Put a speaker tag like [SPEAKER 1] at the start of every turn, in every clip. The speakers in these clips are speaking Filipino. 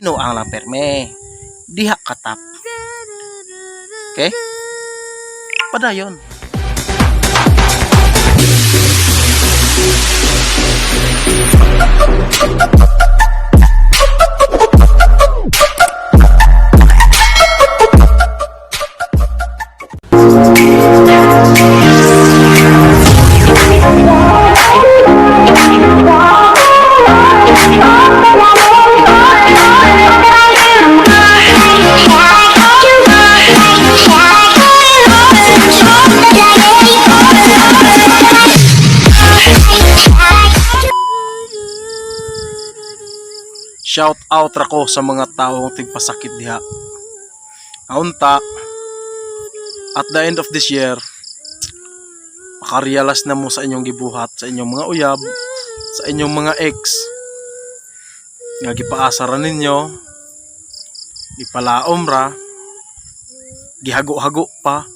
[SPEAKER 1] Binuang lang perme. Diha katap. Okay? Padayon. Shout out rako sa mga taong tigpasakit diha. Aunta, at the end of this year, makarealize na mo sa inyong gibuhat, sa inyong mga uyab, sa inyong mga ex, nga gipaasaran ninyo, gipalaom ra, gihago-hago pa,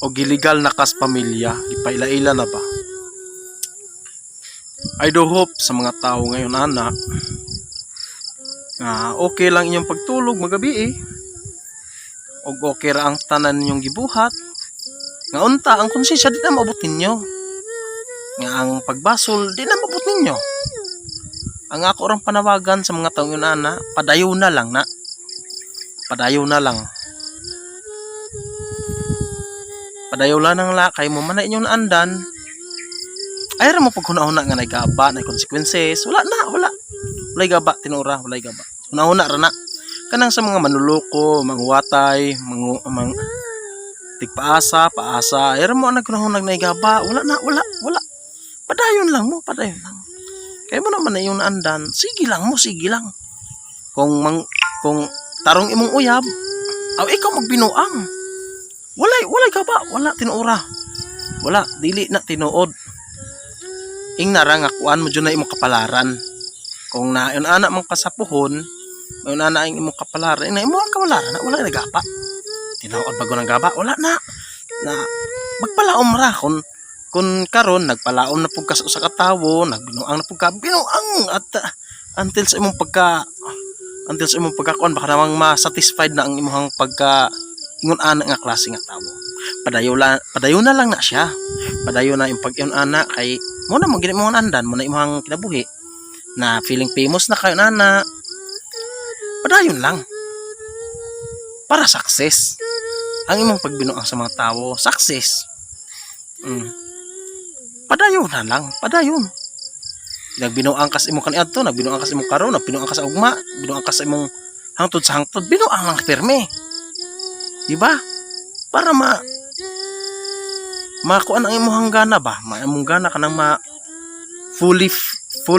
[SPEAKER 1] o giligal na kas pamilya, gipaila-ila na ba. I do hope sa mga tao ngayon anak, nga okay lang inyong pagtulog magabi o okay ra ang tanan ninyong gibuhat, nga unta ang konsensya di na maabot ninyo, nga ang pagbasol di na maabot ninyo. Ang ako rang panawagan sa mga taong yun ana, padayo na lang na, padayo na lang, padayo lang la kay mo man na inyong andan ay ra mo paghuna-huna nga nagaba na consequences, wala walay gaba tinura, walay gaba huna-huna ra na kanang sa mga manuloko, mangwatay, tigpaasa, paasa, ay ra mo naghuna-hunag naigaba, wala padayon lang kaya mo naman na yung naandan, sige lang kung tarong imong uyab aw ikaw magbinuang, walay gaba, wala tinura, wala dili na tinuod. Ing nara nga kuan mo dyan na imong kapalaran. Kung na yun anak mong kasapuhon, may anak ang imong kapalaran, na imong kapalaran, wala nagapa. Tinaod bago ng gaba, wala na magpalaom ra. Kung karon nagpalaom na pug kas usa ka tawo, nagbinuang na pug ka, binuang at until sa imong pagkakuan baka namang ma-satisfied na ang imong pagka ingon anak nga klase nga tawo. Padayo na lang na siya. Padayo na yung pag-iyon anak kay mo na magiging mo andan mo na imong kinabuhi na feeling famous na kayo nana. Padayon lang para success ang imong pagbinuang sa mga tao, success. Padayon na lang, padayon. Nagbinuang kas imong kaniadto, nagbinuang kas imong karon, nagbinuang kas sa ugma, binuang kas imong hangtod sa hangtod, binuang lang pirme. Di ba? Para makuan ang imong gana ba? Maimong gana ka nang fully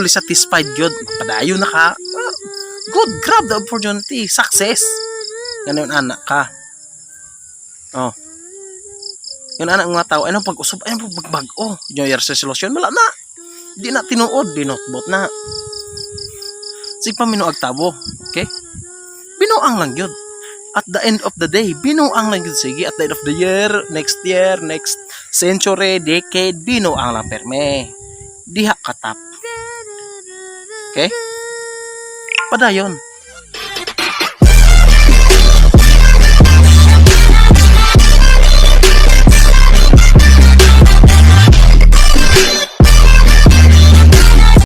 [SPEAKER 1] satisfied gyud. Padayon na ka. Good, grab the opportunity, success. Ganun anak ka. Oh. Yun anak ng mga tao, anong pag-usap, anong pagbago. New Year's resolution, wala na. Di na tinuod, binotbot na. Sige pa minuag tabo, okay? Binuang lang yun. At the end of the day, binuang lang yun. Sige, at the end of the year, next century, decade, binuang lang perme. Diha katap. Okay? Padayon.